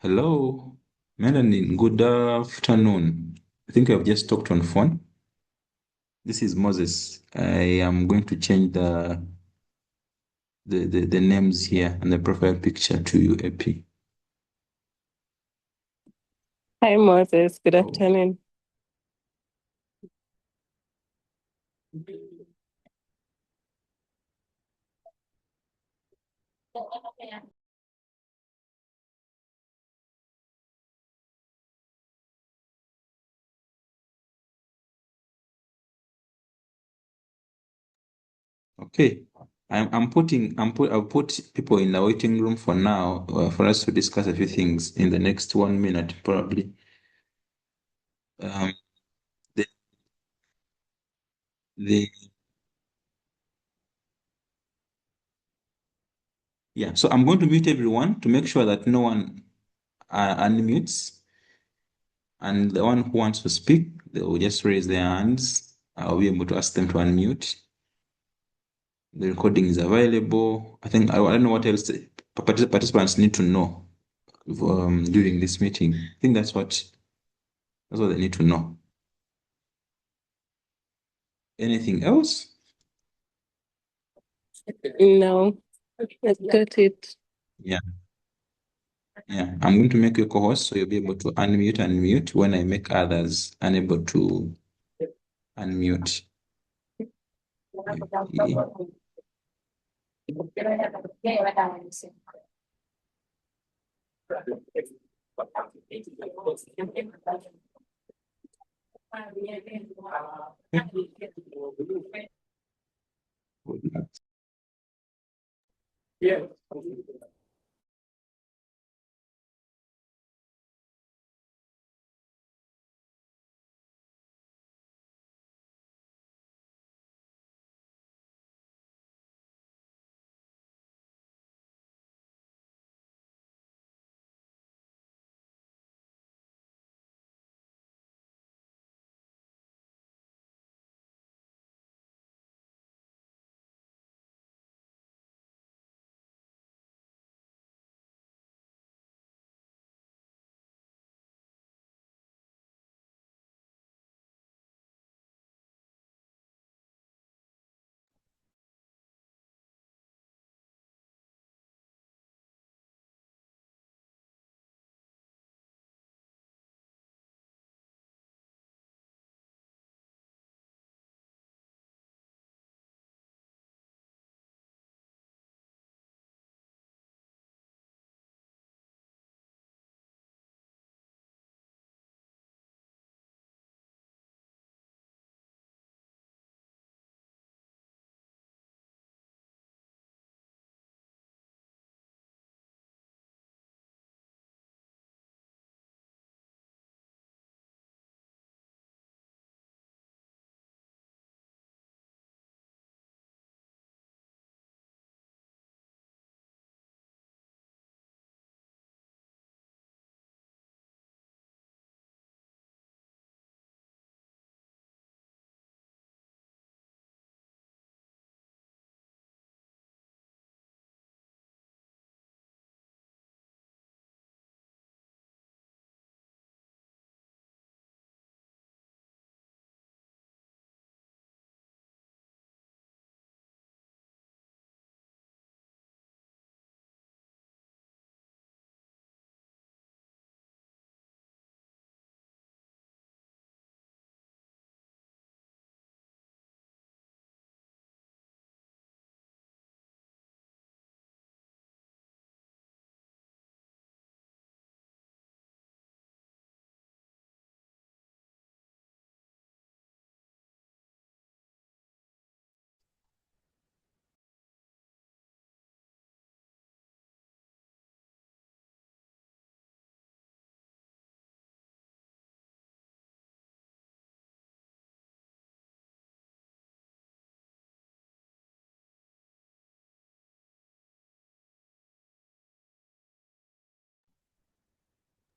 Hello, Melanie. Good afternoon. I think we have just talked on phone. This is Moses. I am going to change the names here and the profile picture to UAP. Hi, Moses. Good afternoon. Okay. I'll put people in the waiting room for now for us to discuss a few things in the next 1 minute, probably. Um, the, the yeah. So I'm going to mute everyone to make sure that no one unmutes. And the one who wants to speak, they will just raise their hands. I'll be able to ask them to unmute. The recording is available. I don't know what else participants need to know during this meeting. I think that's what they need to know. Anything else? No, I got it. Yeah. Yeah. I'm going to make you a co-host so you'll be able to unmute and mute when I make others unable to unmute. Yeah.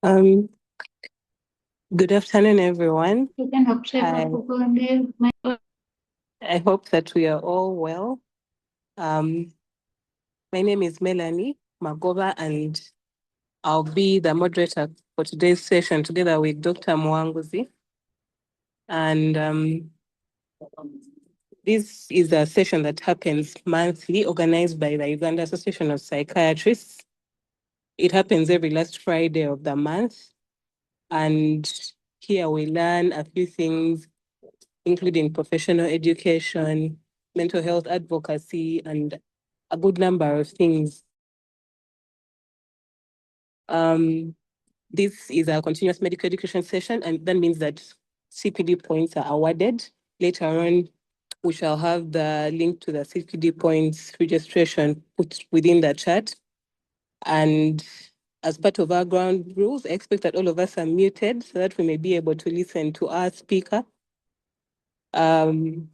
Um, Good afternoon, everyone. I hope that we are all well. My name is Melanie Magoba, and I'll be the moderator for today's session together with Dr. Mwanguzi. And this is a session that happens monthly, organized by the Uganda Association of Psychiatrists. It happens every last Friday of the month. And here we learn a few things, including professional education, mental health advocacy, and a good number of things. This is a continuous medical education session, and that means that CPD points are awarded. Later on, we shall have the link to the CPD points registration put within the chat. And as part of our ground rules, I expect that all of us are muted so that we may be able to listen to our speaker. And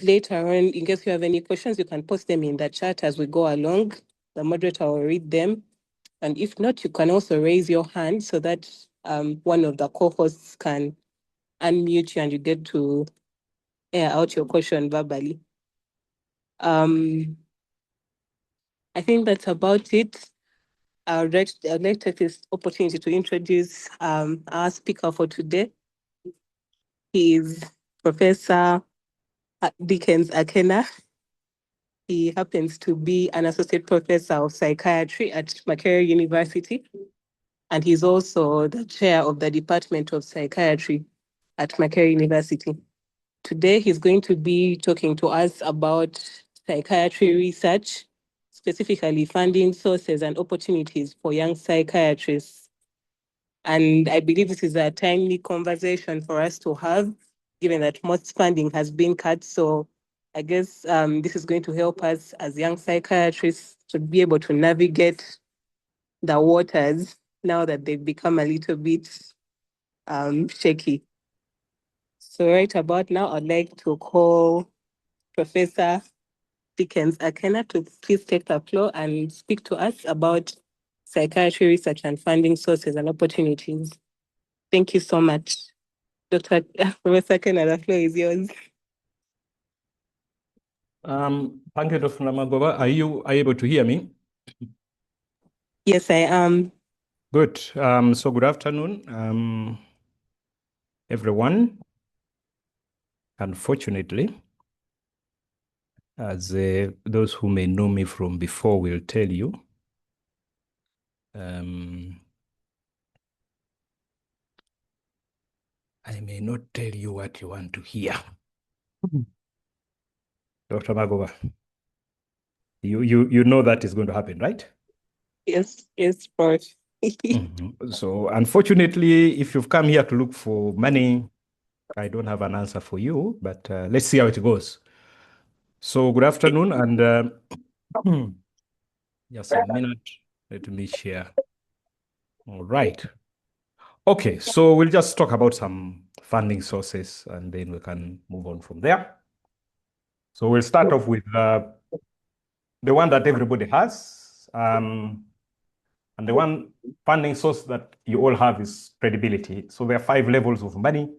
later on, in case you have any questions, you can post them in the chat as we go along. The moderator will read them. And if not, you can also raise your hand so that one of the co-hosts can unmute you and you get to air out your question verbally. I think that's about it. I'd like to take this opportunity to introduce our speaker for today. He is Professor Dickens Akena. He happens to be an associate professor of psychiatry at Makerere University, and he's also the chair of the Department of Psychiatry at Makerere University. Today, he's going to be talking to us about psychiatry research, specifically funding sources and opportunities for young psychiatrists. And I believe this is a timely conversation for us to have, given that most funding has been cut. So I guess this is going to help us as young psychiatrists to be able to navigate the waters now that they've become a little bit shaky. So right about now, I'd like to call Professor Dickens Akena to please take the floor and speak to us about psychiatry research and funding sources and opportunities. Thank you so much. Dr. Professor Akena, the floor is yours. Thank you, Dr. Magoba. Are you able to hear me? Yes, I am. Good. So good afternoon, everyone. Unfortunately, as those who may know me from before will tell you, I may not tell you what you want to hear. Dr. Magoba, you know that is going to happen, right? Yes, Prof. So unfortunately, if you've come here to look for money, I don't have an answer for you, but let's see how it goes. So good afternoon, and just a minute, let me share. All right. Okay, so we'll just talk about some funding sources and then we can move on from there. So we'll start off with the one that everybody has. And the one funding source that you all have is credibility. So there are 5 levels of money.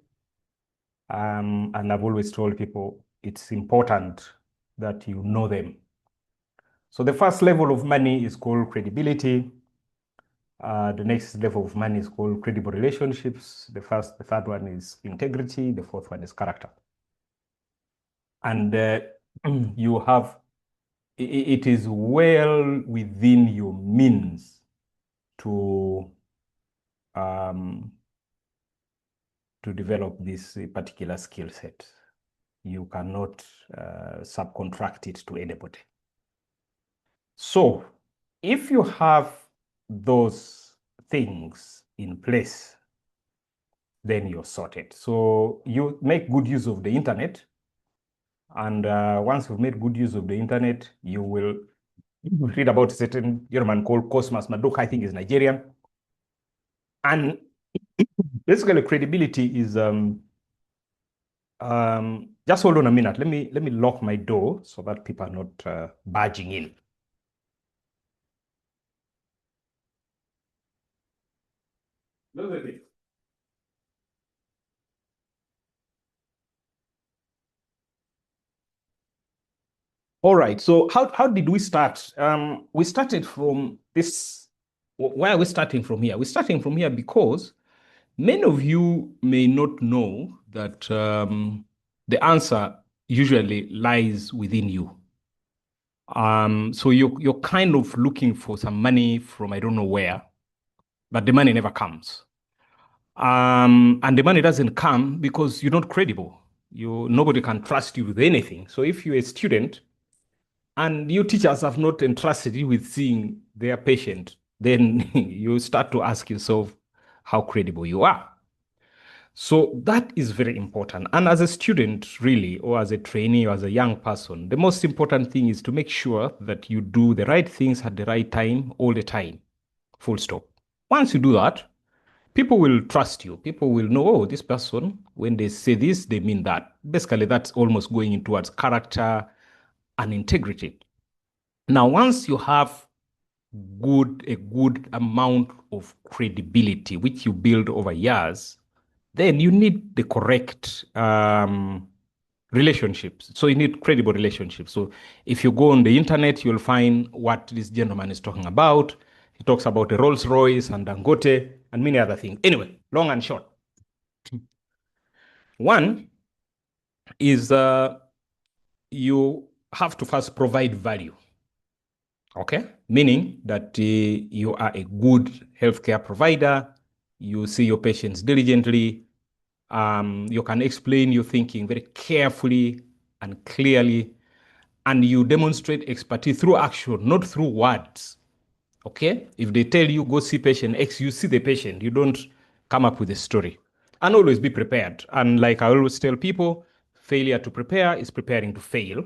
And I've always told people it's important that you know them. So the first level of money is called credibility. The next level of money is called credible relationships. The third one is integrity. The fourth one is character. And you have, it is well within your means to develop this particular skill set. You cannot subcontract it to anybody. So if you have those things in place, then you're sorted. So you make good use of the internet. And once you've made good use of the internet, you will read about a certain gentleman called Cosmas Madoka, I think is Nigerian. And basically credibility is, just hold on a minute. Let me lock my door so that people are not barging in. Look at it. All right. So how did we start? We started from this. Why are we starting from here? We're starting from here because many of you may not know that the answer usually lies within you. So you're kind of looking for some money from I don't know where, but the money never comes. And the money doesn't come because you're not credible. Nobody can trust you with anything. So if you're a student and your teachers have not entrusted you with seeing their patient, then you start to ask yourself how credible you are. So that is very important. And as a student, really, or as a trainee or as a young person, the most important thing is to make sure that you do the right things at the right time, all the time. Full stop. Once you do that, people will trust you. People will know, oh, this person, when they say this, they mean that. Basically, that's almost going in towards character and integrity. Now, once you have a good amount of credibility, which you build over years, then you need the correct relationships. So you need credible relationships. So if you go on the internet, you'll find what this gentleman is talking about. He talks about the Rolls Royce and Dangote and many other things. Anyway, long and short. One is you have to first provide value. Okay, meaning that you are a good healthcare provider, you see your patients diligently, you can explain your thinking very carefully and clearly, and you demonstrate expertise through action, not through words. Okay, if they tell you go see patient X, you see the patient, you don't come up with a story. And always be prepared. And like I always tell people, failure to prepare is preparing to fail.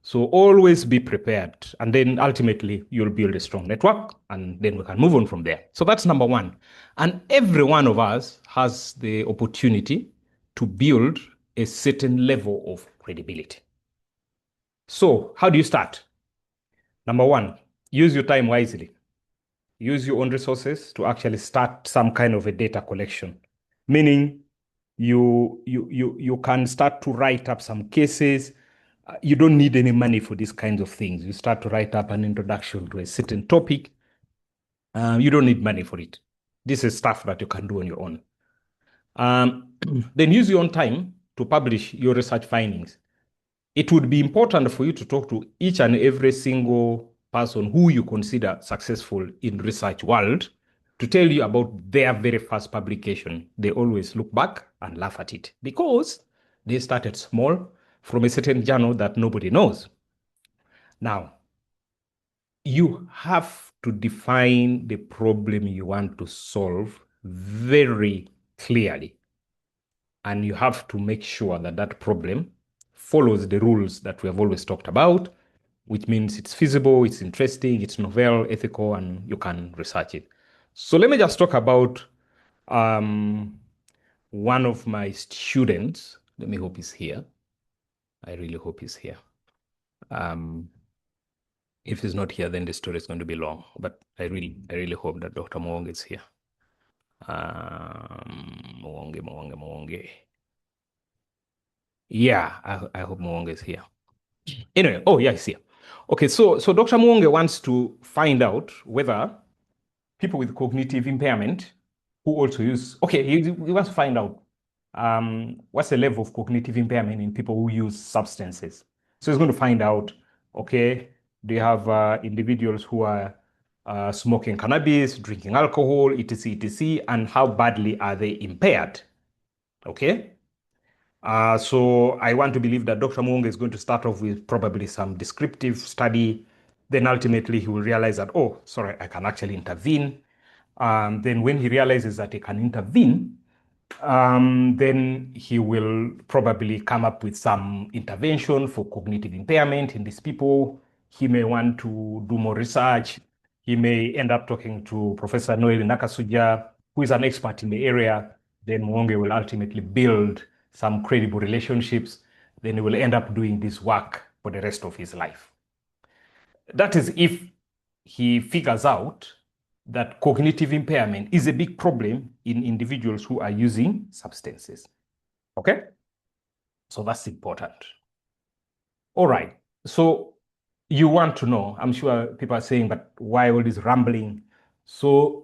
So always be prepared. And then ultimately you'll build a strong network and then we can move on from there. So that's number one. And every one of us has the opportunity to build a certain level of credibility. So how do you start? Number one, use your time wisely. Use your own resources to actually start some kind of a data collection, meaning you can start to write up some cases. You don't need any money for these kinds of things. You start to write up an introduction to a certain topic. You don't need money for it. This is stuff that you can do on your own. Then use your own time to publish your research findings. It would be important for you to talk to each and every single person who you consider successful in research world to tell you about their very first publication. They always look back and laugh at it because they started small from a certain journal that nobody knows. Now, you have to define the problem you want to solve very clearly. And you have to make sure that that problem follows the rules that we have always talked about, which means it's feasible, it's interesting, it's novel, ethical, and you can research it. So let me just talk about one of my students. Let me hope he's here. I really hope he's here. If he's not here, then the story is going to be long. But I really hope that Dr. Mwonge is here. Mwonge. Yeah, I hope Mwonge is here. Anyway, oh yeah, he's here. Okay, so Dr. Mwonge wants to find out whether people with cognitive impairment who also use, okay, he wants to find out what's the level of cognitive impairment in people who use substances. So he's going to find out, okay, do you have individuals who are smoking cannabis, drinking alcohol, etc., etc., and how badly are they impaired? Okay. So I want to believe that Dr. Mwonge is going to start off with probably some descriptive study. Then ultimately he will realize that, oh, sorry, I can actually intervene. Then when he realizes that he can intervene, then he will probably come up with some intervention for cognitive impairment in these people. He may want to do more research. He may end up talking to Professor Noel Nakasuja, who is an expert in the area. Then Mwonge will ultimately build some credible relationships. Then he will end up doing this work for the rest of his life. That is if he figures out that cognitive impairment is a big problem in individuals who are using substances. Okay? So that's important. All right. So you want to know, I'm sure people are saying, but why all this rambling? So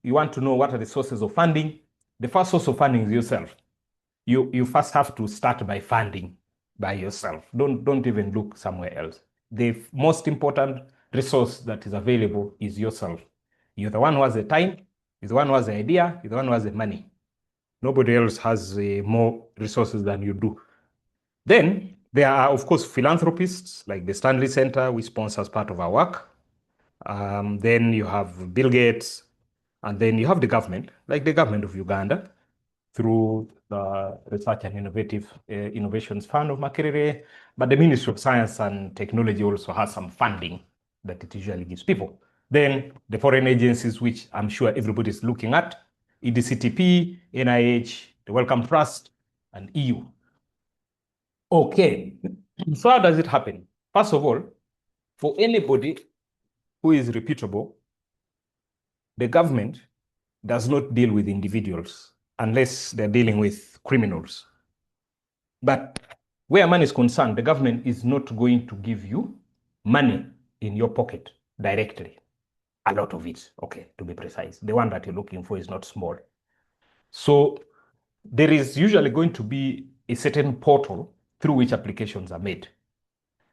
you want to know what are the sources of funding. The first source of funding is yourself. You first have to start by funding by yourself. Don't even look somewhere else. The most important resource that is available is yourself. You're the one who has the time, you're the one who has the idea, you're the one who has the money. Nobody else has more resources than you do. Then there are, of course, philanthropists like the Stanley Center, we sponsor as part of our work. Then you have Bill Gates, and then you have the government, like the government of Uganda, through the Research and Innovations Fund of Makerere. But the Ministry of Science and Technology also has some funding that it usually gives people. Then the foreign agencies, which I'm sure everybody's looking at, EDCTP, NIH, the Wellcome Trust, and EU. Okay, so how does it happen? First of all, for anybody who is reputable, the government does not deal with individuals unless they're dealing with criminals. But where money is concerned, the government is not going to give you money in your pocket directly. A lot of it, okay, to be precise. The one that you're looking for is not small. So there is usually going to be a certain portal through which applications are made,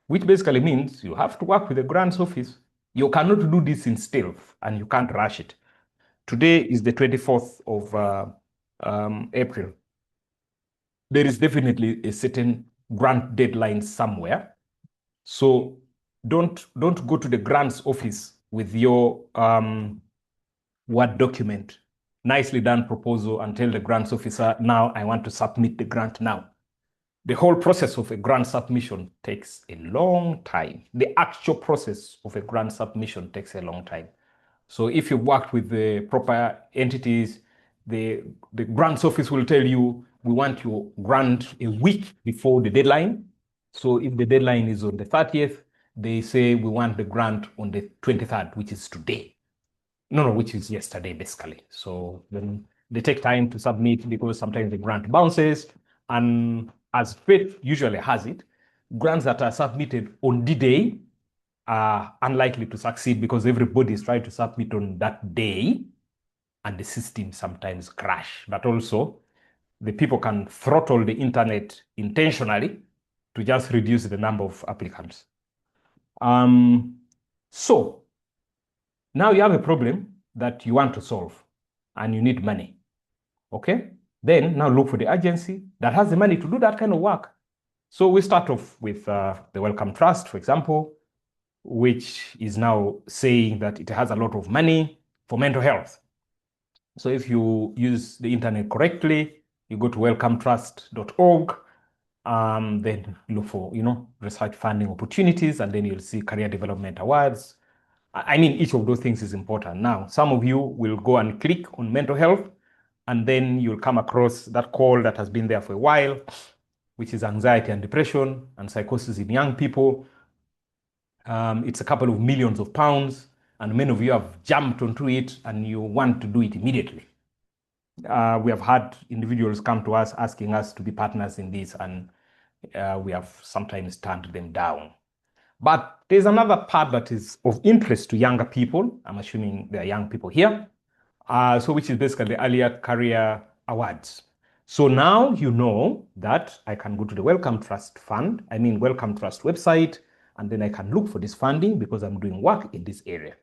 which basically means you have to work with the grants office. You cannot do this in stealth and you can't rush it. Today is the 24th of April. There is definitely a certain grant deadline somewhere. So don't go to the grants office with your Word document, nicely done proposal, and tell the grants officer, now I want to submit the grant now. The whole process of a grant submission takes a long time. The actual process of a grant submission takes a long time. So if you've worked with the proper entities, the grants office will tell you, we want your grant a week before the deadline. So if the deadline is on the 30th, they say we want the grant on the 23rd, which is today. No, which is yesterday, basically. So then they take time to submit because sometimes the grant bounces. And as fate usually has it, grants that are submitted on the day are unlikely to succeed because everybody is trying to submit on that day and the system sometimes crash. But also, the people can throttle the internet intentionally to just reduce the number of applicants. So now you have a problem that you want to solve and you need money. Okay? Then now look for the agency that has the money to do that kind of work. So we start off with the Wellcome Trust, for example, which is now saying that it has a lot of money for mental health. So if you use the internet correctly, you go to welcometrust.org, then look for, research funding opportunities, and then you'll see career development awards. I mean, each of those things is important. Now, some of you will go and click on mental health, and then you'll come across that call that has been there for a while, which is anxiety and depression and psychosis in young people. It's a couple of millions of pounds, and many of you have jumped onto it and you want to do it immediately. We have had individuals come to us asking us to be partners in this, and we have sometimes turned them down. But there's another part that is of interest to younger people. I'm assuming there are young people here. Which is basically the earlier career awards. So now you know that I can go to the Wellcome Trust Wellcome Trust website, and then I can look for this funding because I'm doing work in this area.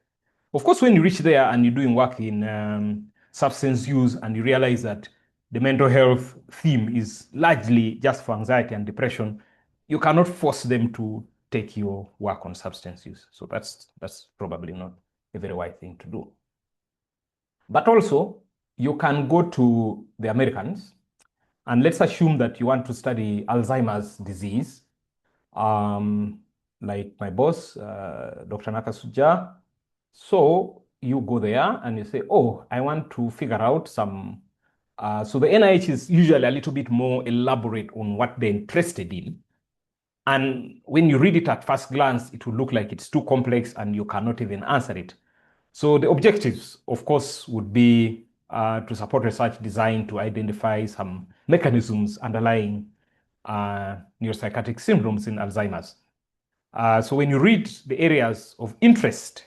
Of course, when you reach there and you're doing work in substance use and you realize that the mental health theme is largely just for anxiety and depression, you cannot force them to take your work on substance use. So that's probably not a very wise thing to do. But also, you can go to the Americans, and let's assume that you want to study Alzheimer's disease, like my boss, Dr. Nakasuja. So you go there and you say, oh, I want to figure out some. So the NIH is usually a little bit more elaborate on what they're interested in. And when you read it at first glance, it will look like it's too complex and you cannot even answer it. So the objectives, of course, would be to support research designed to identify some mechanisms underlying neuropsychiatric syndromes in Alzheimer's. So when you read the areas of interest,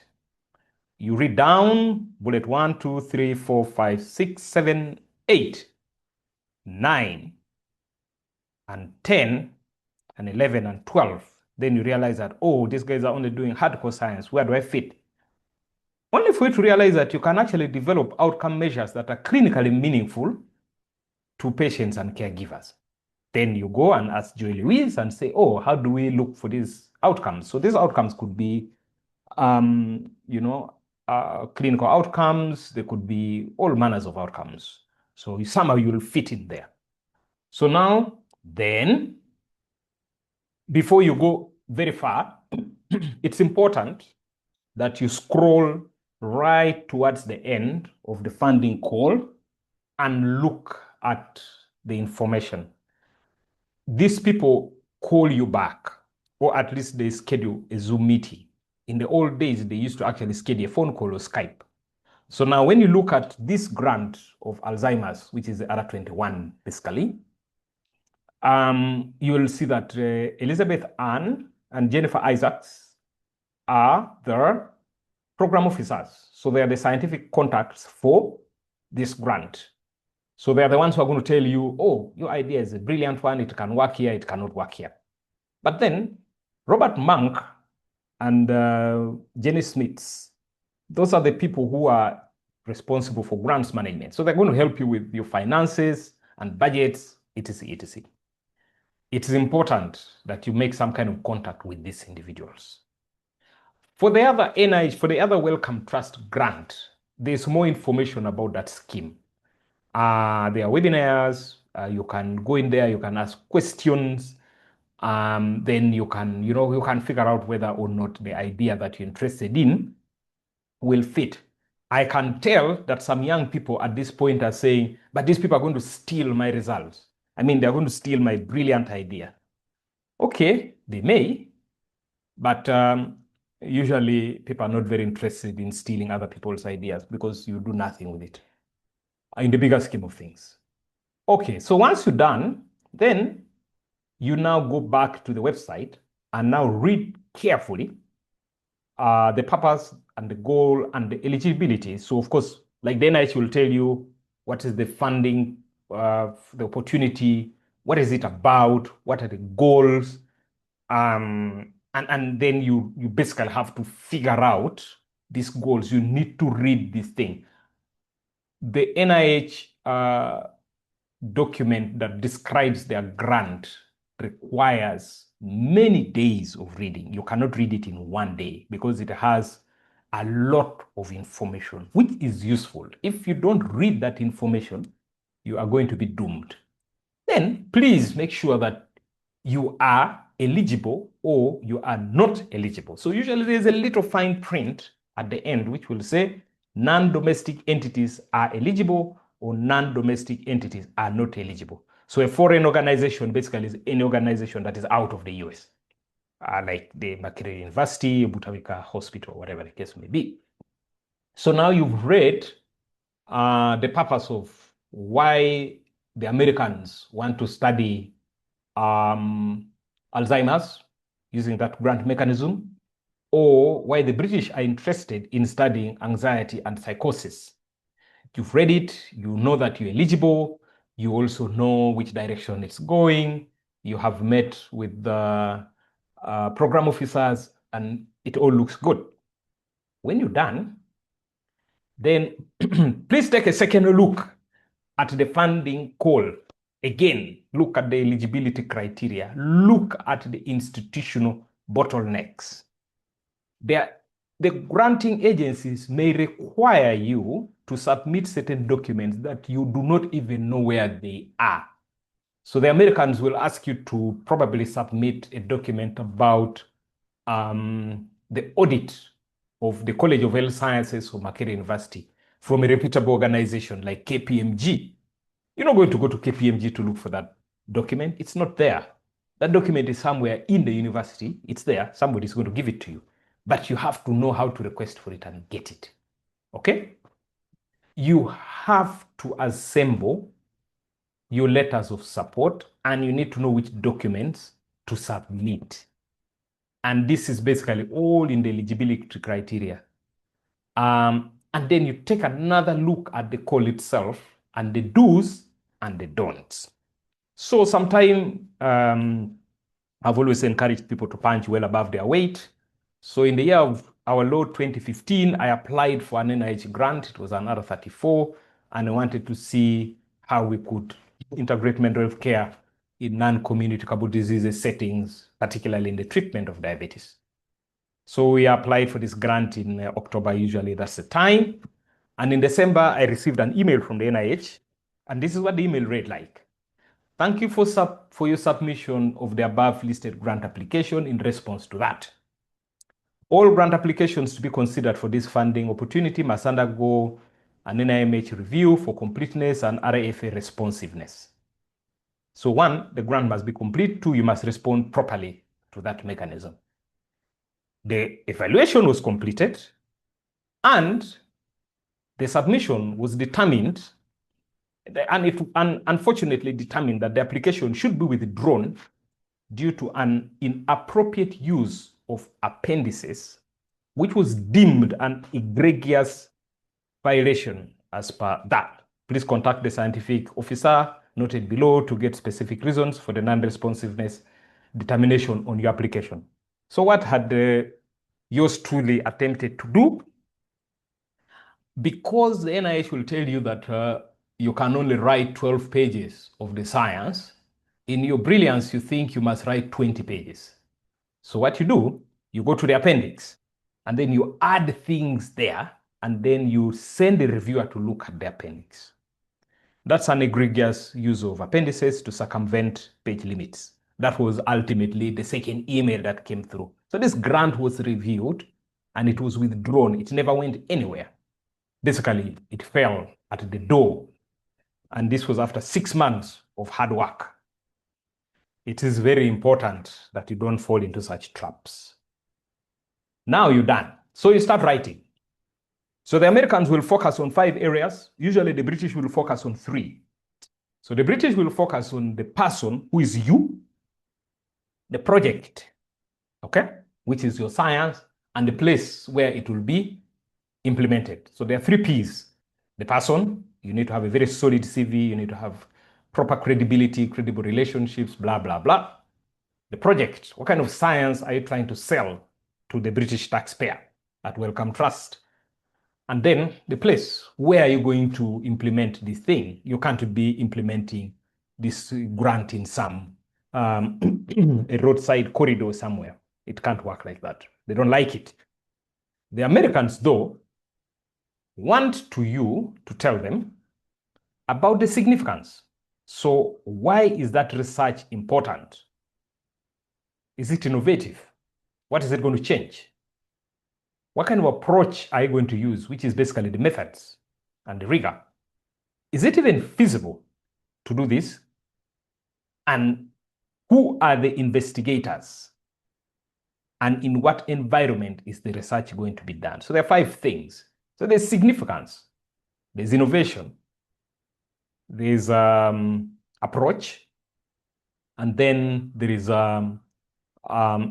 you read down bullet 1, 2, 3, 4, 5, 6, 7, 8, 9, and 10, and 11, and 12. Then you realize that, oh, these guys are only doing hardcore science. Where do I fit? Only for you to realize that you can actually develop outcome measures that are clinically meaningful to patients and caregivers. Then you go and ask Joy Louise and say, oh, how do we look for these outcomes? So these outcomes could be, clinical outcomes. They could be all manners of outcomes. So somehow you will fit in there. So now, then, before you go very far, it's important that you scroll right towards the end of the funding call and look at the information. These people call you back, or at least they schedule a Zoom meeting. In the old days, they used to actually schedule a phone call or Skype. So now when you look at this grant of Alzheimer's, which is the R21 basically, you will see that Elizabeth Ann and Jennifer Isaacs are the program officers. So they are the scientific contacts for this grant. So they are the ones who are going to tell you, oh, your idea is a brilliant one. It can work here. It cannot work here. But then Robert Monk and Jenny Smits, those are the people who are responsible for grants management. So they're going to help you with your finances and budgets, etc., etc. It is important that you make some kind of contact with these individuals. For the other NIH, for the other Wellcome Trust grant, there's more information about that scheme. There are webinars. You can go in there. You can ask questions. Then you can figure out whether or not the idea that you're interested in will fit. I can tell that some young people at this point are saying, but these people are going to steal my results. I mean, they're going to steal my brilliant idea. Okay, they may, but usually people are not very interested in stealing other people's ideas because you do nothing with it in the bigger scheme of things. Okay, so once you're done, then you now go back to the website and now read carefully the purpose and the goal and the eligibility. So of course, like the NIH will tell you what is the funding, the opportunity, what is it about, what are the goals, and then you basically have to figure out these goals. You need to read this thing. The NIH document that describes their grant requires many days of reading. You cannot read it in one day because it has a lot of information, which is useful. If you don't read that information, you are going to be doomed. Then please make sure that you are eligible or you are not eligible. So usually there's a little fine print at the end which will say non-domestic entities are eligible or non-domestic entities are not eligible. So a foreign organization basically is any organization that is out of the US, like the Makerere University, Butawika Hospital, whatever the case may be. So now you've read the purpose of why the Americans want to study Alzheimer's using that grant mechanism, or why the British are interested in studying anxiety and psychosis. You've read it, you know that you're eligible, you also know which direction it's going, you have met with the program officers, and it all looks good. When you're done, then please take a second look at the funding call. Again, look at the eligibility criteria. Look at the institutional bottlenecks. The granting agencies may require you to submit certain documents that you do not even know where they are. So the Americans will ask you to probably submit a document about the audit of the College of Health Sciences or Makerere University from a reputable organization like KPMG. You're not going to go to KPMG to look for that document. It's not there. That document is somewhere in the university. It's there. Somebody's going to give it to you. But you have to know how to request for it and get it. Okay? You have to assemble your letters of support and you need to know which documents to submit. And this is basically all in the eligibility criteria. And then you take another look at the call itself and the do's and the don'ts. So sometimes I've always encouraged people to punch well above their weight. So in the year of our Lord 2015, I applied for an NIH grant. It was another 34, and I wanted to see how we could integrate mental health care in non-communicable diseases settings, particularly in the treatment of diabetes. So we applied for this grant in October, usually that's the time. And in December, I received an email from the NIH, and this is what the email read like. Thank you for your submission of the above listed grant application. In response to that, all grant applications to be considered for this funding opportunity must undergo an NIMH review for completeness and RAFA responsiveness. So 1, the grant must be complete. 2, you must respond properly to that mechanism. The evaluation was completed and the submission was determined, and it unfortunately determined that the application should be withdrawn due to an inappropriate use of appendices, which was deemed an egregious violation as per that. Please contact the scientific officer noted below to get specific reasons for the non-responsiveness determination on your application. So what had yours truly attempted to do? Because the NIH will tell you that you can only write 12 pages of the science, in your brilliance, you think you must write 20 pages. So what you do, you go to the appendix, and then you add things there, and then you send the reviewer to look at the appendix. That's an egregious use of appendices to circumvent page limits. That was ultimately the second email that came through. So this grant was reviewed, and it was withdrawn. It never went anywhere. Basically, it fell at the door, and this was after 6 months of hard work. It is very important that you don't fall into such traps. Now you're done. So you start writing. So the Americans will focus on 5 areas. Usually the British will focus on 3. So the British will focus on the person, who is you, the project, okay, which is your science, and the place where it will be implemented. So there are 3 P's. The person, you need to have a very solid CV, you need to have proper credibility, credible relationships, blah, blah, blah. The project, what kind of science are you trying to sell to the British taxpayer at Wellcome Trust? And then the place, where are you going to implement this thing? You can't be implementing this grant in some a roadside corridor somewhere. It can't work like that. They don't like it. The Americans, though, want you to tell them about the significance. So why is that research important? Is it innovative? What is it going to change? What kind of approach are you going to use, which is basically the methods and the rigor? Is it even feasible to do this? And who are the investigators? And in what environment is the research going to be done? So there are 5 things. So there's significance, there's innovation, there's approach, and then there is the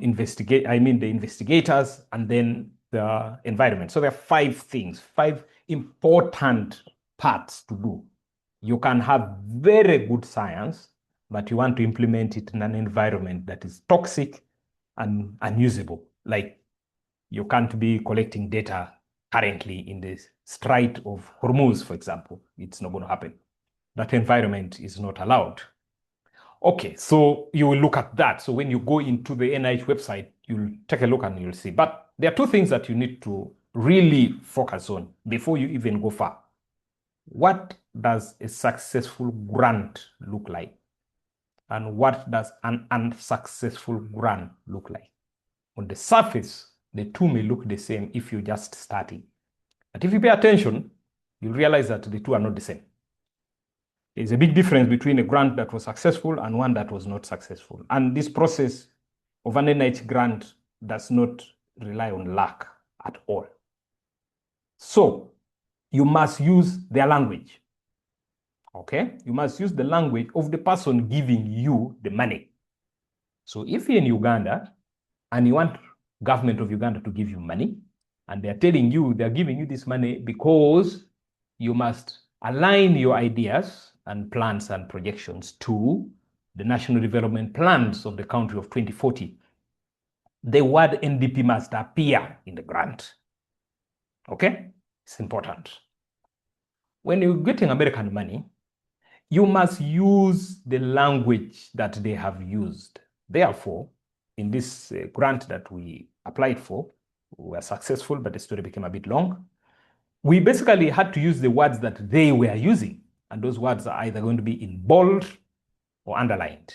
investigators, and then the environment. So there are 5 things, 5 important parts to do. You can have very good science, but you want to implement it in an environment that is toxic and unusable. Like, you can't be collecting data currently in the Strait of Hormuz, for example. It's not going to happen. That environment is not allowed. Okay, so you will look at that. So when you go into the NIH website, you'll take a look and you'll see. But there are 2 things that you need to really focus on before you even go far. What does a successful grant look like? And what does an unsuccessful grant look like? On the surface, the 2 may look the same if you're just starting. But if you pay attention, you'll realize that the 2 are not the same. There's a big difference between a grant that was successful and one that was not successful. And this process of an NIH grant does not rely on luck at all. So you must use their language. Okay? You must use the language of the person giving you the money. So if you're in Uganda and you want government of Uganda to give you money, and they're telling you, they're giving you this money because you must align your ideas and plans and projections to the national development plans of the country of 2040. The word NDP must appear in the grant. Okay? It's important. When you're getting American money, you must use the language that they have used. Therefore, in this grant that we applied for, we were successful, but the story became a bit long. We basically had to use the words that they were using, and those words are either going to be in bold or underlined.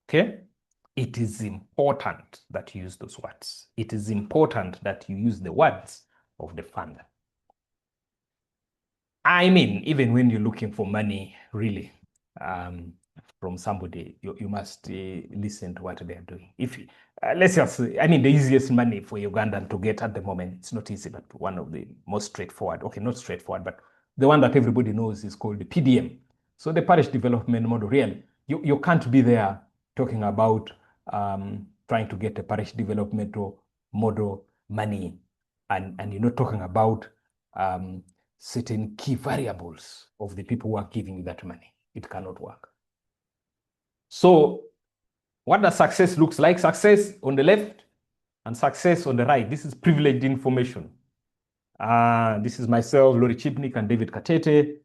Okay? It is important that you use those words. It is important that you use the words of the funder. I mean, even when you're looking for money, really, from somebody, you must listen to what they're doing. If let's just say, I mean, the easiest money for Ugandan to get at the moment, it's not easy, but one of the most straightforward, okay, not straightforward, but the one that everybody knows is called the PDM. So the Parish Development Model, really, you can't be there talking about trying to get a parish developmental model money, and you're not talking about certain key variables of the people who are giving you that money. It cannot work. So what does success looks like? Success on the left and success on the right. This is privileged information. This is myself, Lori Chipnik, and David Katete.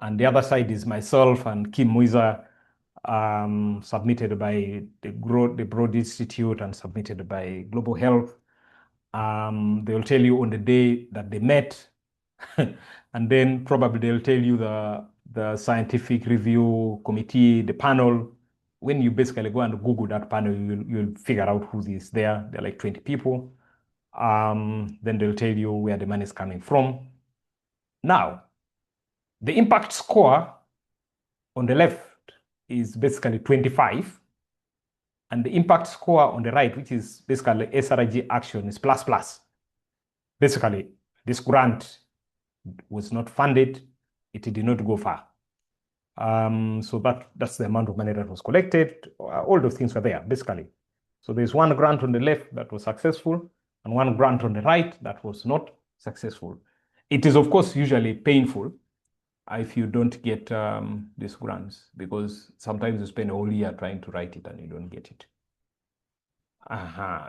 And the other side is myself and Kim Muiza, submitted by the Broad Institute and submitted by Global Health. They will tell you on the day that they met, and then probably they'll tell you the scientific review committee, the panel. When you basically go and Google that panel, you'll figure out who is there. They're like 20 people. Then they'll tell you where the money is coming from. Now, the impact score on the left is basically 25. And the impact score on the right, which is basically SRG action, is plus. Basically, this grant was not funded. It did not go far. So that's the amount of money that was collected. All those things were there, basically. So there's one grant on the left that was successful and one grant on the right that was not successful. It is, of course, usually painful if you don't get these grants, because sometimes you spend a whole year trying to write it and you don't get it.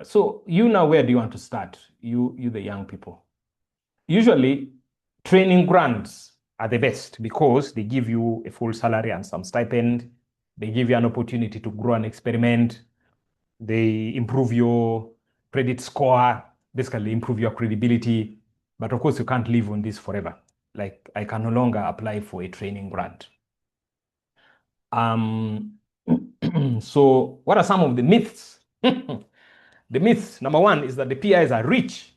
So you now, where do you want to start? You the young people. Usually, training grants are the best because they give you a full salary and some stipend. They give you an opportunity to grow and experiment. They improve your credit score, basically improve your credibility. But of course, you can't live on this forever. Like, I can no longer apply for a training grant. So what are some of the myths? The myths, number one, is that the PIs are rich.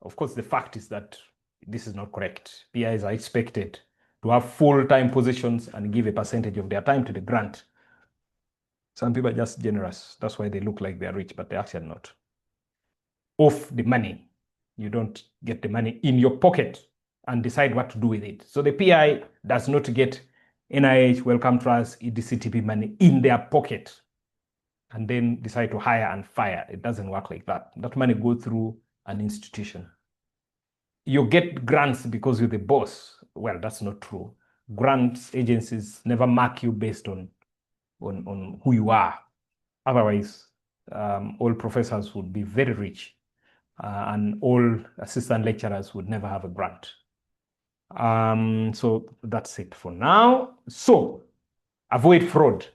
Of course, the fact is that this is not correct. PIs are expected to have full-time positions and give a percentage of their time to the grant. Some people are just generous. That's why they look like they're rich, but they're actually not. Of the money, you don't get the money in your pocket and decide what to do with it. So the PI does not get NIH, Wellcome Trust, EDCTP money in their pocket and then decide to hire and fire. It doesn't work like that. That money goes through an institution. You get grants because you're the boss. Well, that's not true. Grants agencies never mark you based on who you are. Otherwise, all professors would be very rich, and all assistant lecturers would never have a grant. So that's it for now. So avoid fraud.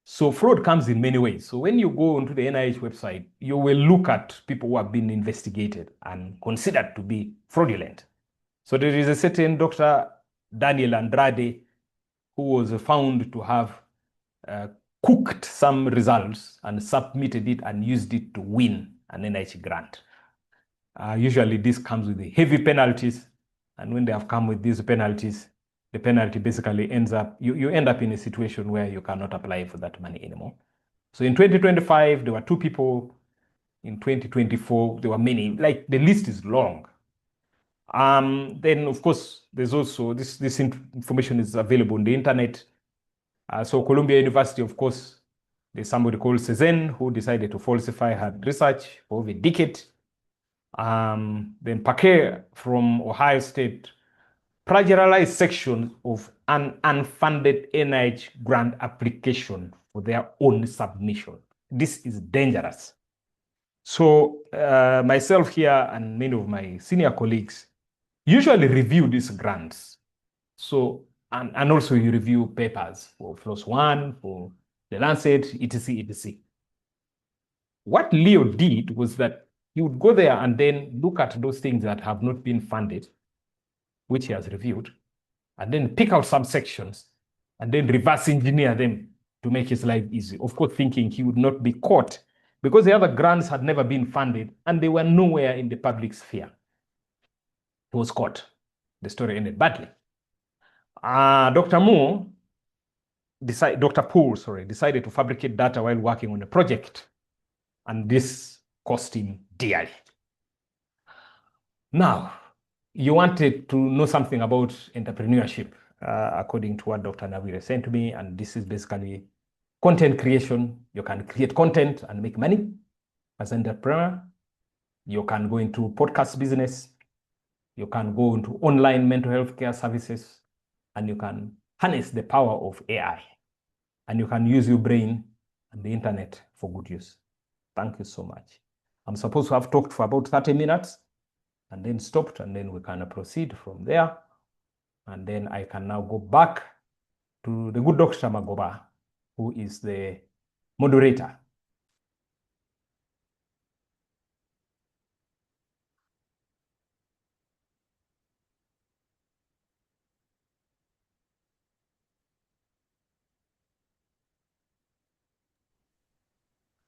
So fraud comes in many ways. So when you go onto the NIH website, you will look at people who have been investigated and considered to be fraudulent. So there is a certain Dr. Daniel Andrade who was found to have cooked some results and submitted it and used it to win an NIH grant. Usually this comes with the heavy penalties. And when they have come with these penalties, the penalty basically ends up, you end up in a situation where you cannot apply for that money anymore. So in 2025, there were 2 people. In 2024, there were many. Like, the list is long. Then, of course, there's also, this information is available on the internet. So Columbia University, of course, There's somebody called Cezanne who decided to falsify her research for over a decade. Then Paquet from Ohio State plagiarized sections of an unfunded NIH grant application for their own submission. This is dangerous. So myself here and many of my senior colleagues usually review these grants. So, and also you review papers for PLOS One, for the Lancet, etc., etc. What Leo did was that he would go there and then look at those things that have not been funded, which he has reviewed, and then pick out some sections and then reverse engineer them to make his life easy. Of course, thinking he would not be caught because the other grants had never been funded and they were nowhere in the public sphere. He was caught. The story ended badly. Dr. Poole decided to fabricate data while working on a project, and this cost him dearly. Now, you wanted to know something about entrepreneurship, according to what Dr. Nawire sent to me, and this is basically content creation. You can create content and make money as an entrepreneur. You can go into podcast business. You can go into online mental health care services, and you can harness the power of AI. And you can use your brain and the internet for good use. Thank you so much. I'm supposed to have talked for about 30 minutes and then stopped, and then we can proceed from there. And then I can now go back to the good Dr. Magoba, who is the moderator.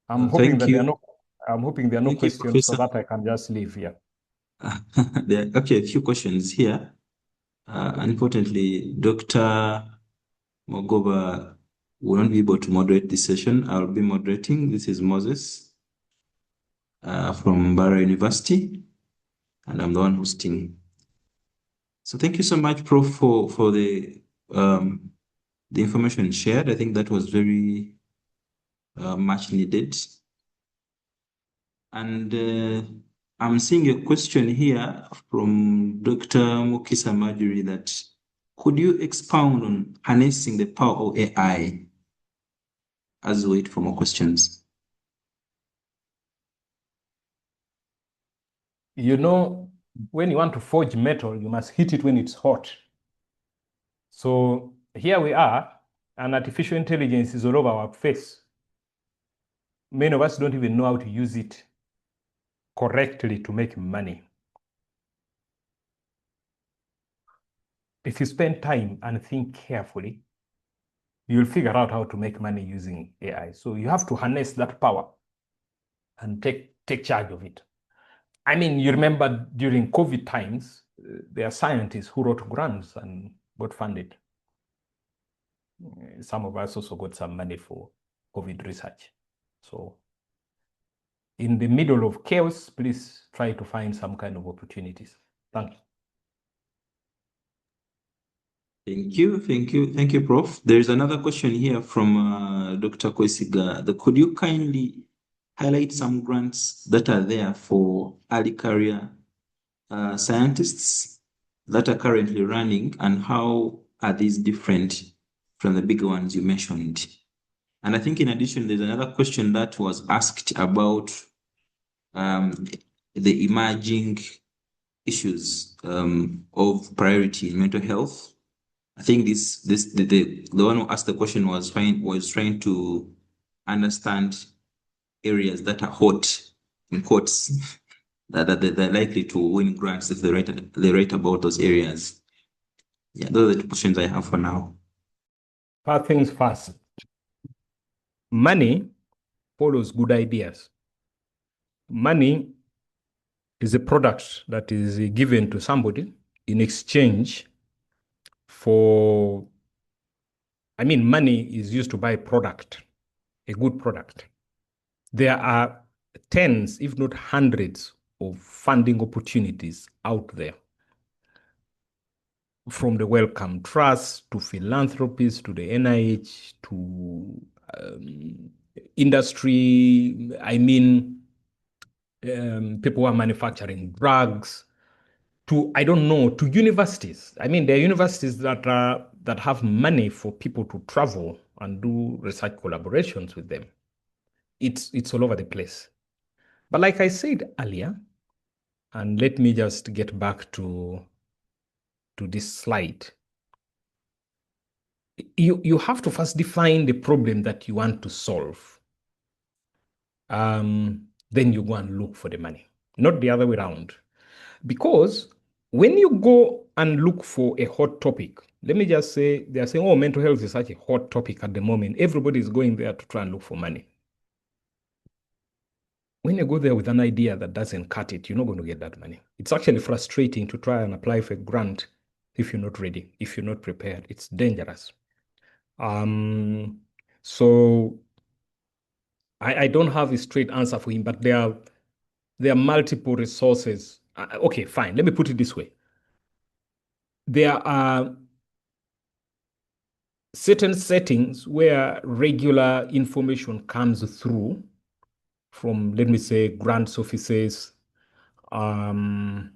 I'm hoping that there are no questions so that I can just leave here. Okay, a few questions here. Unfortunately, Dr. Magoba will not be able to moderate this session. I'll be moderating. This is Moses from Barra University, and I'm the one hosting. So thank you so much, Prof, for the information shared. I think that was very much needed. And I'm seeing a question here from Dr. Mukisa Maduri that could you expound on harnessing the power of AI? As we wait for more questions. You know, when you want to forge metal, you must hit it when it's hot. So here we are, and artificial intelligence is all over our face. Many of us don't even know how to use it correctly to make money. If you spend time and think carefully, you'll figure out how to make money using AI. So you have to harness that power and take charge of it. I mean, you remember during COVID times, there are scientists who wrote grants and got funded. Some of us also got some money for COVID research. So in the middle of chaos, please try to find some kind of opportunities. Thank you. Thank you, Prof. There's another question here from Dr. Kwesiga. Could you kindly highlight some grants that are there for early career scientists that are currently running, and how are these different from the bigger ones you mentioned? And I think in addition, there's another question that was asked about the emerging issues of priority in mental health. I think the one who asked the question was trying to understand areas that are hot, in quotes, that they're likely to win grants if they write about those areas. Yeah, those are the two questions I have for now. First things first. Money follows good ideas. Money is a product that is given to somebody in exchange for, money is used to buy product, a good product. There are tens, if not hundreds, of funding opportunities out there. From the Wellcome Trust to philanthropies to the NIH to industry, I mean, people who are manufacturing drugs, to, I don't know, to universities. I mean, there are universities that have money for people to travel and do research collaborations with them. It's all over the place. But like I said earlier, and let me just get back to this slide. You have to first define the problem that you want to solve. Then you go and look for the money, not the other way around. Because when you go and look for a hot topic, let me just say, they're saying, oh, mental health is such a hot topic at the moment. Everybody is going there to try and look for money. When you go there with an idea that doesn't cut it, you're not going to get that money. It's actually frustrating to try and apply for a grant if you're not ready, if you're not prepared. It's dangerous. So I don't have a straight answer for him, but there are multiple resources. Okay, fine. Let me put it this way. There are certain settings where regular information comes through from, let me say, grants offices, and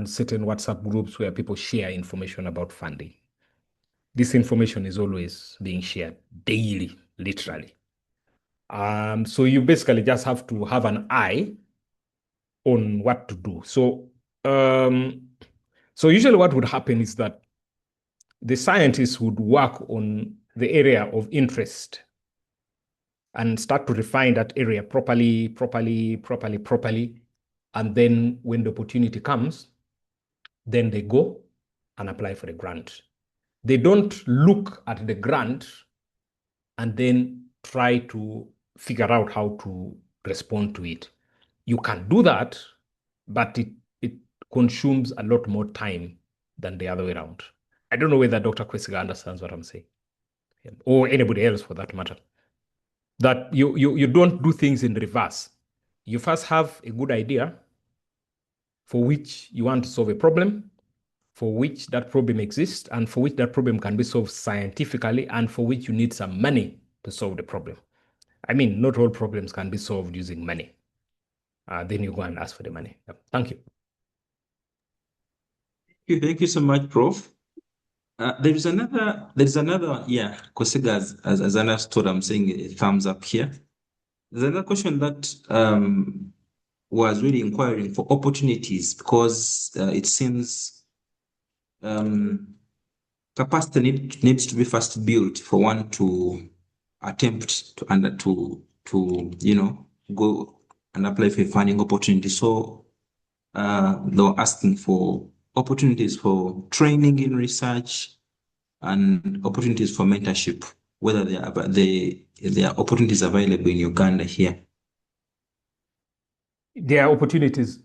certain WhatsApp groups where people share information about funding. This information is always being shared daily, literally. So you basically just have to have an eye on what to do. So usually what would happen is that the scientists would work on the area of interest and start to refine that area properly. And then when the opportunity comes, then they go and apply for the grant. They don't look at the grant and then try to figure out how to respond to it. You can do that, but it consumes a lot more time than the other way around. I don't know whether Dr. Kwesiga understands what I'm saying, or anybody else for that matter. That you don't do things in reverse. You first have a good idea for which you want to solve a problem, for which that problem exists, and for which that problem can be solved scientifically, and for which you need some money to solve the problem. I mean, not all problems can be solved using money. Then you go and ask for the money. Thank you. Thank you so much, Prof. There is another, yeah, Kwesiga as understood, I'm saying a thumbs up here. There's another question that was really inquiring for opportunities, because it seems capacity needs to be first built for one to attempt to go and apply for a funding opportunity. So they were asking for opportunities for training in research and opportunities for mentorship, whether there are opportunities available in Uganda here. There are opportunities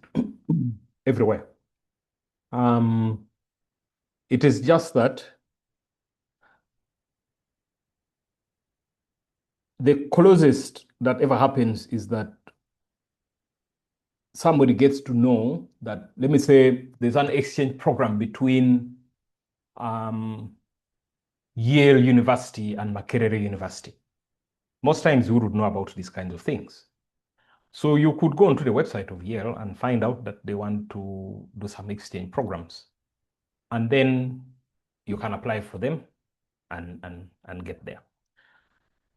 everywhere. It is just that the closest that ever happens is that somebody gets to know that, let me say, there's an exchange program between Yale University and Makerere University. Most times we would know about these kinds of things. So you could go onto the website of Yale and find out that they want to do some exchange programs. And then you can apply for them and get there.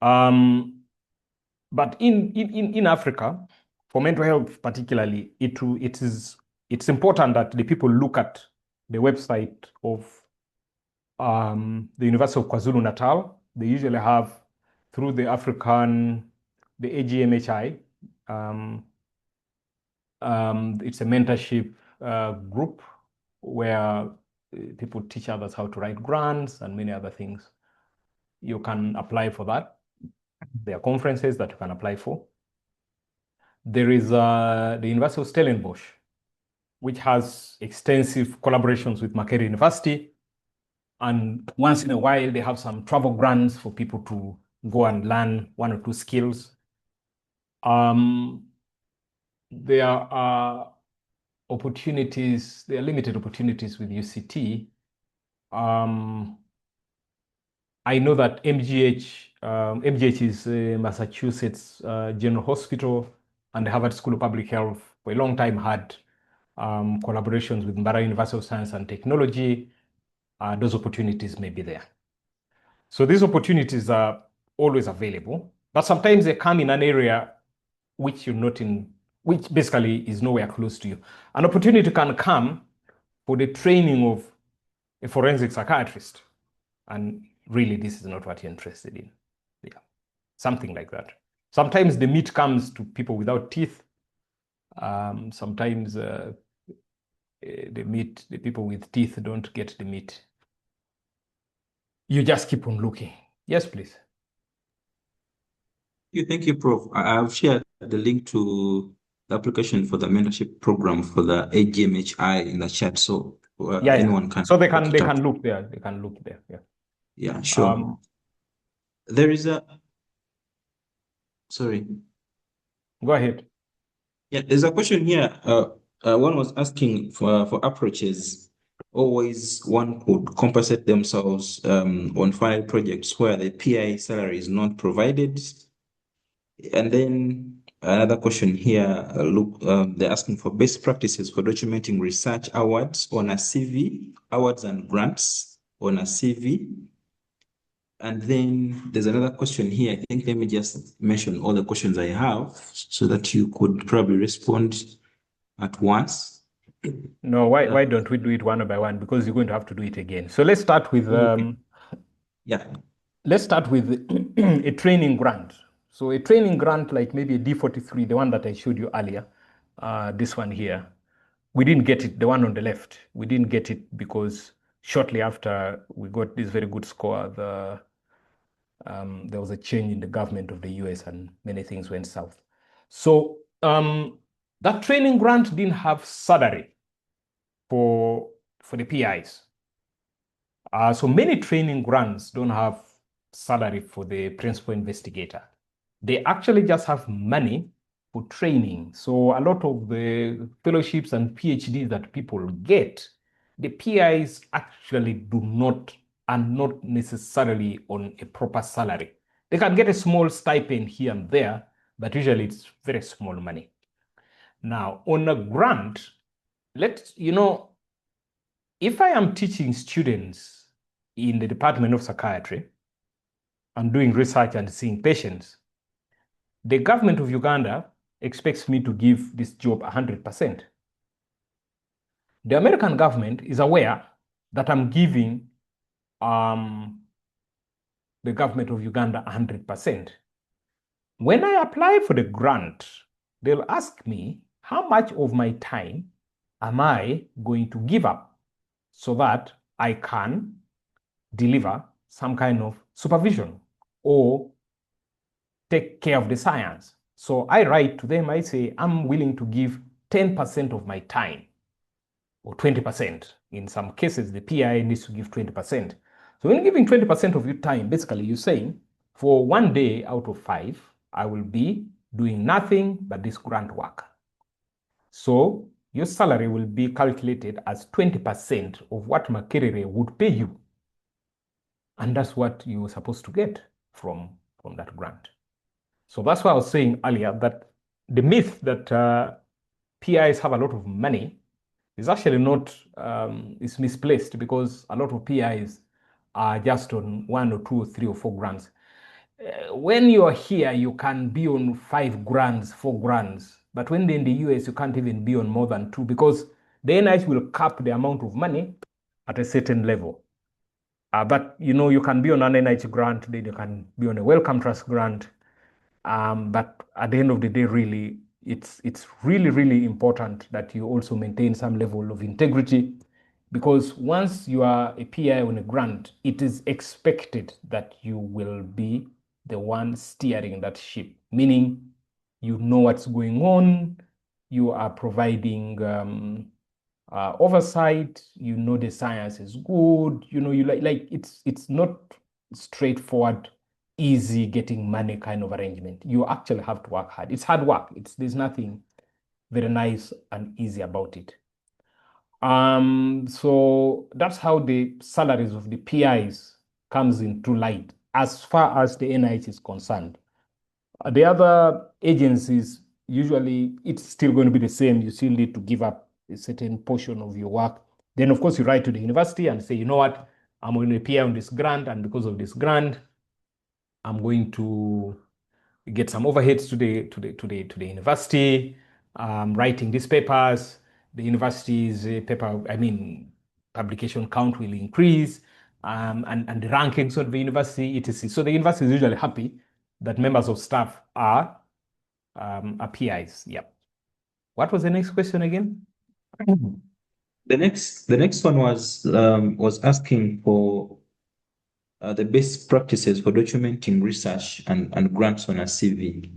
But in Africa, for mental health particularly, it's important that the people look at the website of the University of KwaZulu-Natal. They usually have, through the AGMHI, it's a mentorship group where people teach others how to write grants and many other things. You can apply for that. There are conferences that you can apply for. There is the University of Stellenbosch, which has extensive collaborations with Makerere University. And once in a while, they have some travel grants for people to go and learn one or two skills. There are opportunities, there are limited opportunities with UCT. I know that MGH is Massachusetts General Hospital, and the Harvard School of Public Health for a long time had collaborations with Mbara University of Science and Technology. Those opportunities may be there. So these opportunities are always available, but sometimes they come in an area which you're not in, which basically is nowhere close to you. An opportunity can come for the training of a forensic psychiatrist, and really this is not what you're interested in. Yeah, something like that. Sometimes the meat comes to people without teeth. Sometimes the people with teeth don't get the meat. You just keep on looking. Yes, please. Thank you, Prof. I've shared the link to the application for the mentorship program for the AGMHI in the chat, so Yeah, anyone can. So they can look there. They can look there. Yeah. Yeah, sure. There is a. Sorry. Go ahead. Yeah, there's a question here. One was asking for approaches. Always one could compensate themselves on final projects where the PI salary is not provided. And then another question here, they're asking for best practices for documenting research awards on a CV, awards and grants on a CV. And then there's another question here. I think let me just mention all the questions I have so that you could probably respond at once. No, why don't we do it one by one? Because you're going to have to do it again. So let's start with yeah. Let's start with a training grant. So a training grant, like maybe a D43, the one that I showed you earlier, this one here, we didn't get it, the one on the left. We didn't get it because shortly after we got this very good score, there was a change in the government of the US and many things went south. So that training grant didn't have salary for the PIs. So many training grants don't have salary for the principal investigator. They actually just have money for training. So a lot of the fellowships and PhDs that people get, the PIs actually are not necessarily on a proper salary. They can get a small stipend here and there, but usually it's very small money. Now, on a grant, if I am teaching students in the Department of Psychiatry and doing research and seeing patients, the government of Uganda expects me to give this job 100%. The American government is aware that I'm giving the government of Uganda 100%. When I apply for the grant, they'll ask me how much of my time am I going to give up so that I can deliver some kind of supervision or take care of the science. So I write to them, I say, I'm willing to give 10% of my time or 20%. In some cases, the PI needs to give 20%. So when you're giving 20% of your time, basically you're saying for 1 day out of 5, I will be doing nothing but this grant work. So your salary will be calculated as 20% of what Makerere would pay you. And that's what you're supposed to get from that grant. So that's why I was saying earlier that the myth that PIs have a lot of money is actually not, is misplaced, because a lot of PIs are just on 1 or 2 or 3 or 4 grants. When you're here, you can be on 5 grants, 4 grants, but when they're in the US, you can't even be on more than 2, because the NIH will cap the amount of money at a certain level. But you can be on an NIH grant, then you can be on a Wellcome Trust grant. But at the end of the day, really, it's really, really important that you also maintain some level of integrity, because once you are a PI on a grant, it is expected that you will be the one steering that ship, meaning you know what's going on, you are providing oversight, the science is good, you like it's not straightforward, easy getting money kind of arrangement. You actually have to work hard. It's hard work. There's nothing very nice and easy about it. So that's how the salaries of the PIs comes into light as far as the NIH is concerned. The other agencies, usually it's still going to be the same. You still need to give up a certain portion of your work. Then, of course, you write to the university and say, you know what, I'm going to appear on this grant, and because of this grant, I'm going to get some overheads to the university, writing these papers. The university's publication count will increase, and the rankings of the university, etc. So the university is usually happy that members of staff are PIs. Yep. What was the next question again? The next one was asking for the best practices for documenting research and grants on a CV.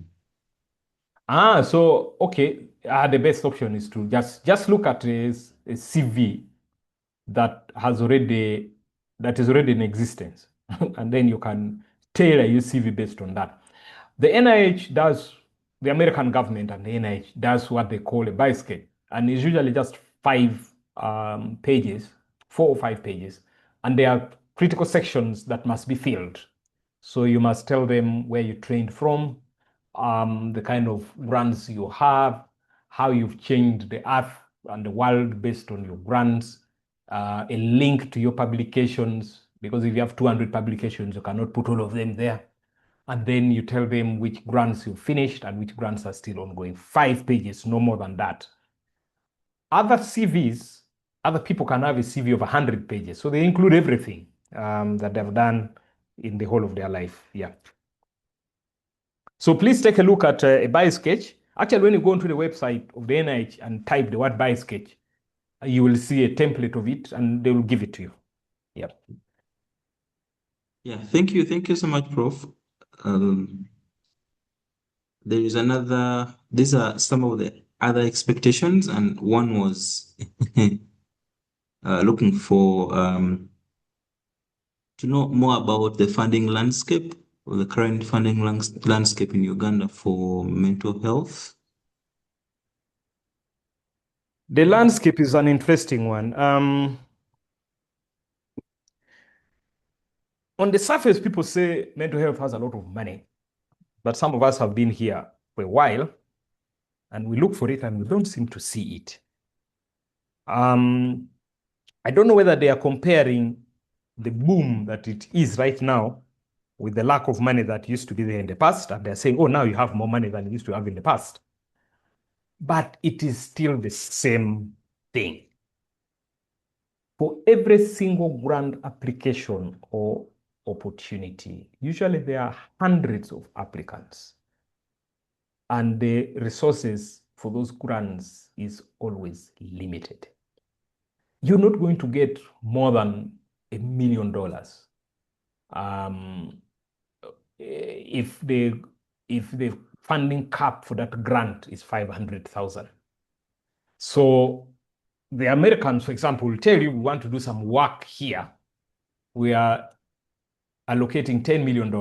So okay, the best option is to just look at a CV that is already in existence, and then you can tailor your CV based on that. The NIH does, the American government and the NIH does what they call a bisketch, and it's usually just 5 pages, 4 or 5 pages, and there are critical sections that must be filled. So you must tell them where you trained from, the kind of grants you have, how you've changed the earth and the world based on your grants, a link to your publications, because if you have 200 publications, you cannot put all of them there. And then you tell them which grants you finished and which grants are still ongoing. 5 pages, no more than that. Other CVs, other people can have a CV of 100 pages. So they include everything that they've done in the whole of their life. Yeah. So please take a look at a bisketch. Actually, when you go onto the website of the NIH and type the word bisketch, you will see a template of it and they will give it to you. Yeah. Yeah, thank you. Thank you so much, Prof. There is another, these are some of the other expectations, and one was looking for to know more about the funding landscape, or the current funding landscape in Uganda for mental health. The landscape is an interesting one. On the surface, people say mental health has a lot of money, but some of us have been here for a while, and we look for it and we don't seem to see it. I don't know whether they are comparing the boom that it is right now with the lack of money that used to be there in the past, and they're saying, oh, now you have more money than you used to have in the past. But it is still the same thing. For every single grant application or opportunity, usually there are hundreds of applicants, and the resources for those grants is always limited. You're not going to get more than $1 million if the funding cap for that grant is 500,000. So the Americans, for example, will tell you, we want to do some work here. We are allocating $10 million,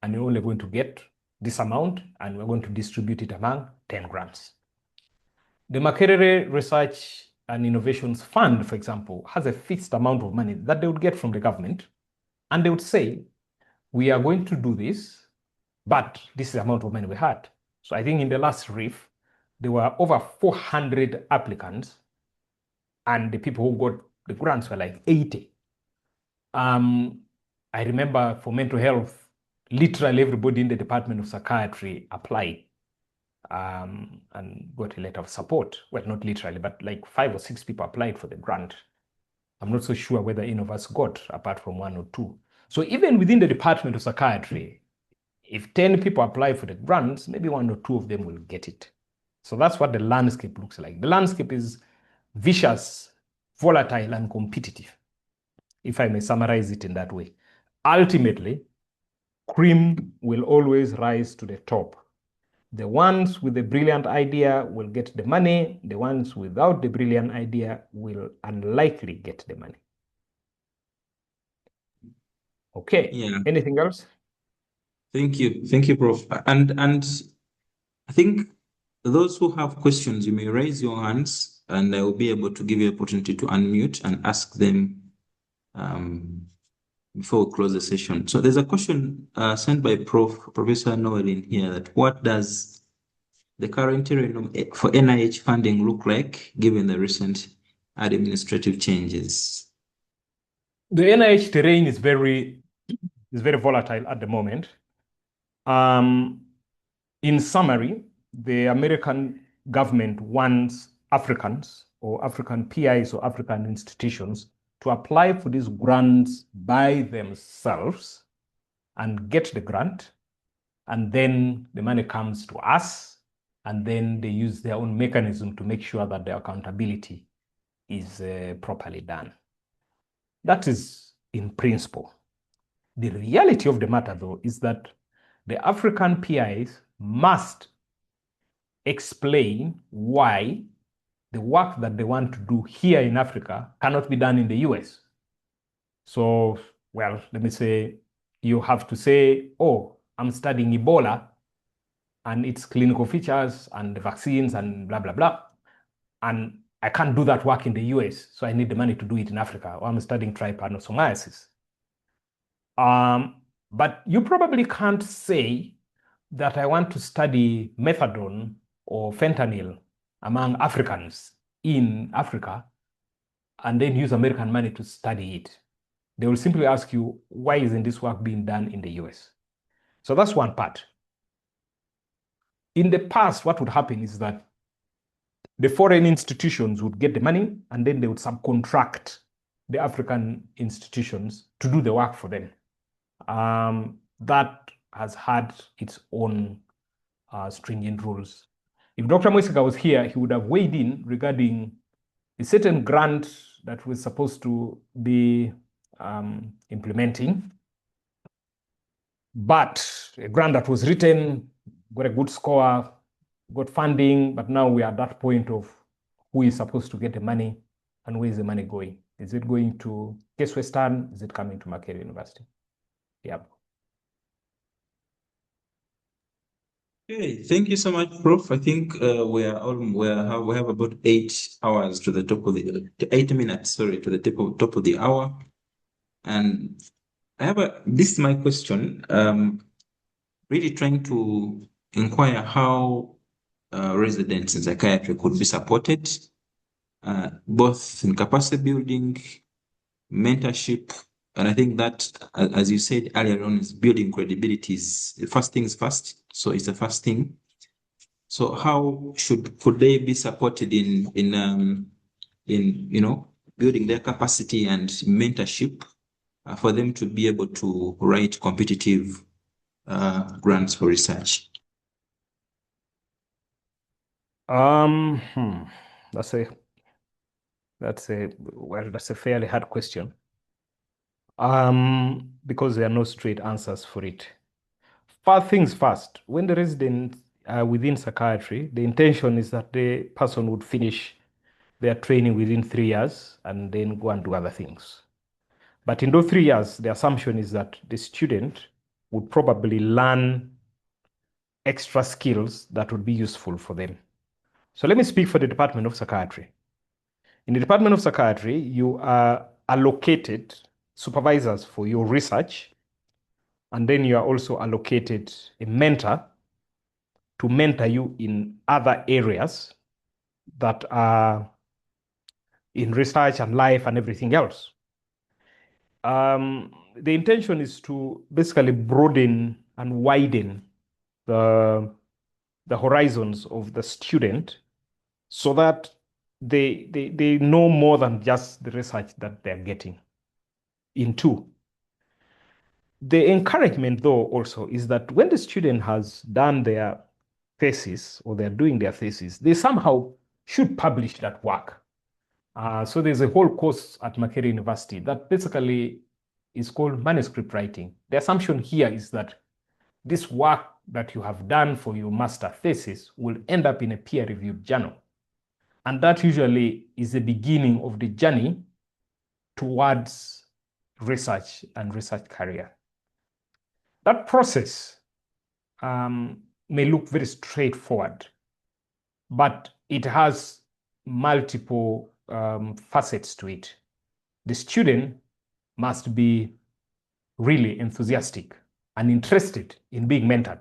and you're only going to get this amount, and we're going to distribute it among 10 grants. The Makerere Research and Innovations Fund, for example, has a fixed amount of money that they would get from the government, and they would say, we are going to do this, but this is the amount of money we had. So I think in the last RIF, there were over 400 applicants, and the people who got the grants were like 80. I remember for mental health, literally everybody in the Department of Psychiatry applied and got a letter of support. Well, not literally, but like 5 or 6 people applied for the grant. I'm not so sure whether any of us got, apart from 1 or 2. So even within the Department of Psychiatry, if 10 people apply for the grants, maybe 1 or 2 of them will get it. So that's what the landscape looks like. The landscape is vicious, volatile, and competitive, if I may summarize it in that way. Ultimately, cream will always rise to the top. The ones with the brilliant idea will get the money. The ones without the brilliant idea will unlikely get the money. Okay. Yeah. Anything else? Thank you, Prof. And I think those who have questions, you may raise your hands, and I will be able to give you an opportunity to unmute and ask them before we close the session. So there's a question sent by Professor Noel in here that what does the current terrain for NIH funding look like given the recent administrative changes? The NIH terrain is very volatile at the moment. In summary, the American government wants Africans or African PIs or African institutions to apply for these grants by themselves and get the grant, and then the money comes to us, and then they use their own mechanism to make sure that the accountability is properly done. That is in principle. The reality of the matter, though, is that the African PIs must explain why the work that they want to do here in Africa cannot be done in the US. So, well, let me say, you have to say, oh, I'm studying Ebola and its clinical features and the vaccines and blah, blah, blah. And I can't do that work in the US, so I need the money to do it in Africa. Or I'm studying trypanosomiasis. But you probably can't say that I want to study methadone or fentanyl among Africans in Africa and then use American money to study it. They will simply ask you, why isn't this work being done in the US? So that's one part. In the past, what would happen is that the foreign institutions would get the money and then they would subcontract the African institutions to do the work for them. That has had its own stringent rules. If Dr. Moisika was here, he would have weighed in regarding a certain grant that we're supposed to be implementing, but a grant that was written, got a good score, got funding, but now we are at that point of who is supposed to get the money and where is the money going? Is it going to Case Western? Is it coming to Makerere University? Yeah. Okay, thank you so much, Prof. I think we have about 8 hours to the top of the 8 minutes, sorry, to the top of the hour, and this is my question. Really trying to inquire how residents in psychiatry could be supported, both in capacity building, mentorship, and I think that, as you said earlier on, is building credibility is the first things first. So it's the first thing. So how could they be supported in building their capacity and mentorship for them to be able to write competitive grants for research? That's a fairly hard question. Because there are no straight answers for it. First things first, when the residents are within psychiatry, the intention is that the person would finish their training within 3 years and then go and do other things. But in those 3 years, the assumption is that the student would probably learn extra skills that would be useful for them. So let me speak for the Department of Psychiatry. In the Department of Psychiatry, you are allocated supervisors for your research, and then you are also allocated a mentor to mentor you in other areas that are in research and life and everything else. The intention is to basically broaden and widen the horizons of the student so that they know more than just the research that they're getting into. The encouragement, though, also is that when the student has done their thesis or they're doing their thesis, they somehow should publish that work. So there's a whole course at Makerere University that basically is called manuscript writing. The assumption here is that this work that you have done for your master thesis will end up in a peer-reviewed journal. And that usually is the beginning of the journey towards research and research career. That process may look very straightforward, but it has multiple facets to it. The student must be really enthusiastic and interested in being mentored.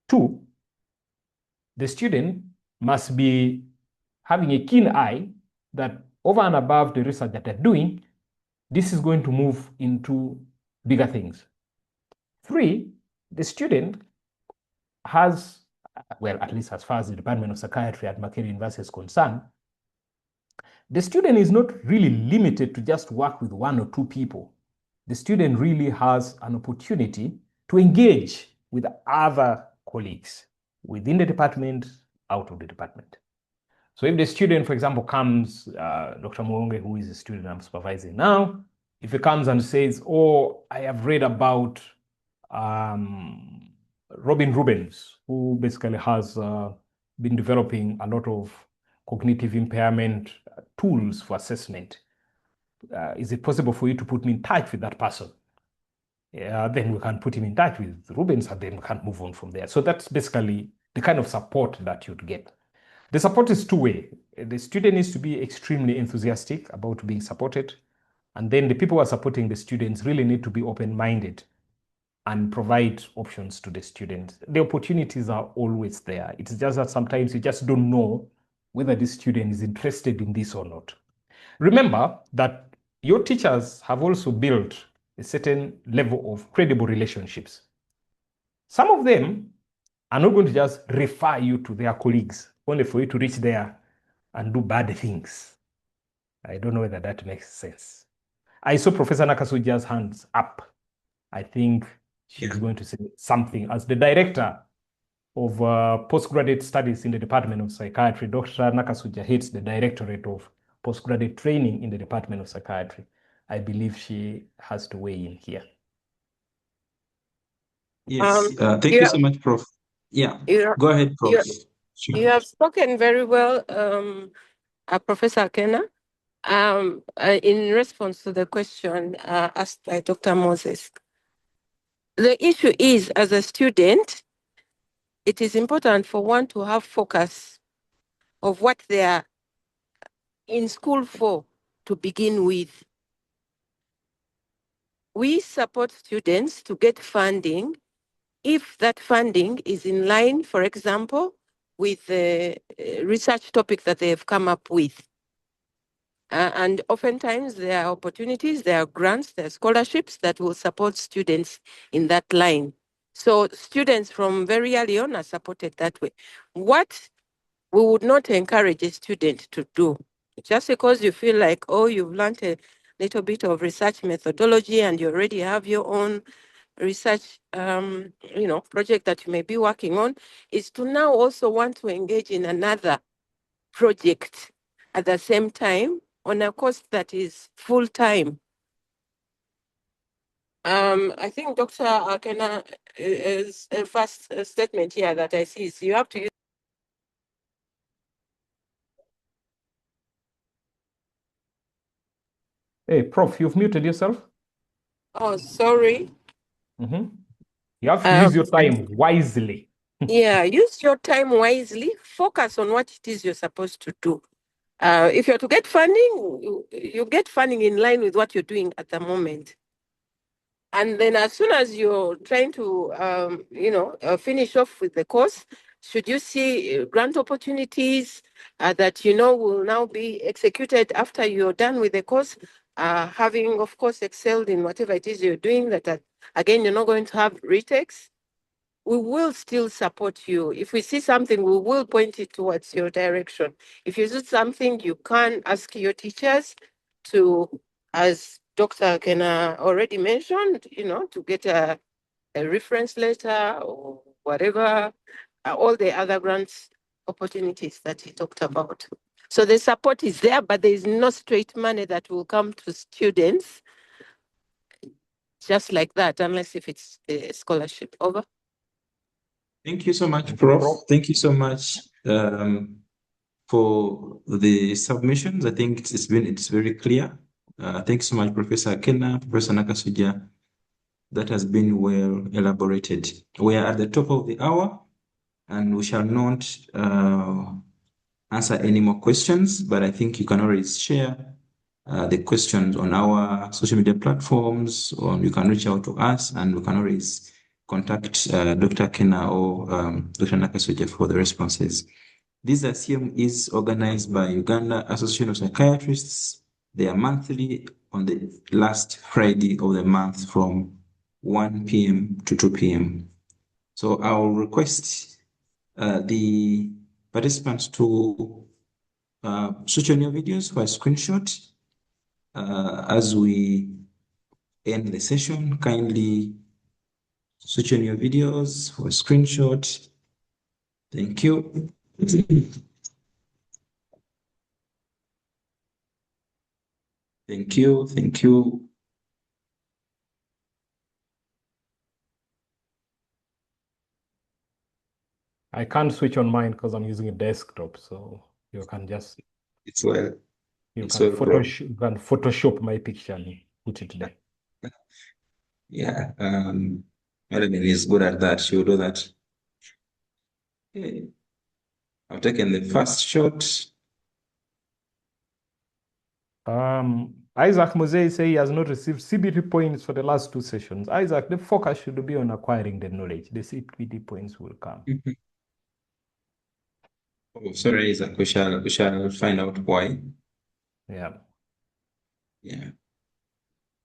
2, the student must be having a keen eye that over and above the research that they're doing, this is going to move into bigger things. 3, the student has, well, at least as far as the Department of Psychiatry at Makerere University is concerned, the student is not really limited to just work with 1 or 2 people. The student really has an opportunity to engage with other colleagues within the department, out of the department. So if the student, for example, comes, Dr. Mwonge, who is a student I'm supervising now, if he comes and says, oh, I have read about Robin Rubens, who basically has been developing a lot of cognitive impairment tools for assessment. Is it possible for you to put me in touch with that person? Then we can put him in touch with Rubens, and then we can move on from there. So that's basically the kind of support that you'd get. The support is two-way. The student needs to be extremely enthusiastic about being supported. And then the people who are supporting the students really need to be open-minded and provide options to the students. The opportunities are always there. It's just that sometimes you just don't know whether the student is interested in this or not. Remember that your teachers have also built a certain level of credible relationships. Some of them are not going to just refer you to their colleagues, only for you to reach there and do bad things. I don't know whether that makes sense. I saw Professor Nakasuja's hands up. I think she's going to say something. As the director of postgraduate studies in the Department of Psychiatry, Dr. Nakasuja heads the Directorate of Postgraduate Training in the Department of Psychiatry. I believe she has to weigh in here. Yes, thank you so much, Prof. Yeah, go ahead, Prof. Sure. You have spoken very well, Professor Akena, in response to the question asked by Dr. Moses. The issue is, as a student, it is important for one to have focus of what they are in school for to begin with. We support students to get funding if that funding is in line, for example, with the research topic that they have come up with. And oftentimes there are opportunities, there are grants, there are scholarships that will support students in that line. So students from very early on are supported that way. What we would not encourage a student to do, just because you feel like, oh, you've learned a little bit of research methodology and you already have your own research project that you may be working on, is to now also want to engage in another project at the same time on a course that is full-time. I think Dr. Akena is a first statement here that I see is you have to use. Hey, Prof, you've muted yourself. Oh, sorry. You have to use your time wisely. Yeah, use your time wisely. Focus on what it is you're supposed to do. If you're to get funding, you get funding in line with what you're doing at the moment. And then as soon as you're trying to, finish off with the course, should you see grant opportunities that will now be executed after you're done with the course, having, of course, excelled in whatever it is you're doing, that, again, you're not going to have retakes, we will still support you. If we see something, we will point it towards your direction. If you see something, you can ask your teachers to, as Dr. Akena already mentioned, to get a reference letter or whatever, all the other grants opportunities that he talked about. So the support is there, but there is no straight money that will come to students just like that, unless if it's a scholarship. Over. Thank you so much, Prof. Thank you so much for the submissions. I think it's very clear. Thanks so much, Professor Akena, Professor Nakasuja. That has been well elaborated. We are at the top of the hour, and we shall not answer any more questions, but I think you can always share the questions on our social media platforms, or you can reach out to us and we can always contact Dr. Akena or Dr. Nakasuje for the responses. This ASEM is organized by Uganda Association of Psychiatrists. They are monthly on the last Friday of the month from 1 p.m. to 2 p.m. So I'll request the participants to switch on your videos for a screenshot as we end the session. Kindly switch on your videos for a screenshot. Thank you. Thank you. Thank you. I can't switch on mine because I'm using a desktop, so you can just It's well. you It's can well, bro. Photoshop my picture and put it there. Yeah. Melanie is good at that. She'll do that. Okay. I've taken the first shot. Isaac Mosey say he has not received CBT points for the last 2 sessions. Isaac, the focus should be on acquiring the knowledge. The CBT points will come. Oh, sorry, Isaac. We shall find out why. Yeah. Yeah.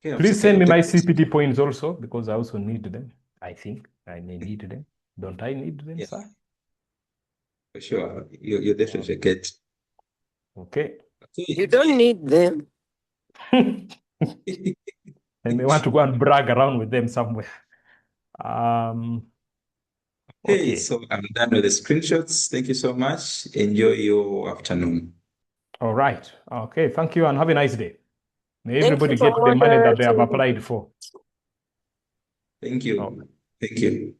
Okay, Please send me my CPT points also, because I also need them. I think I may need them. Don't I need them, Yes. sir? For sure. You definitely get. Okay. You don't need them. I may want to go and brag around with them somewhere. Okay, so I'm done with the screenshots. Thank you so much. Enjoy your afternoon. All right. Okay. Thank you and have a nice day. May Thank everybody you for get the money that they have moderating. applied for. Thank you. Okay. Thank you.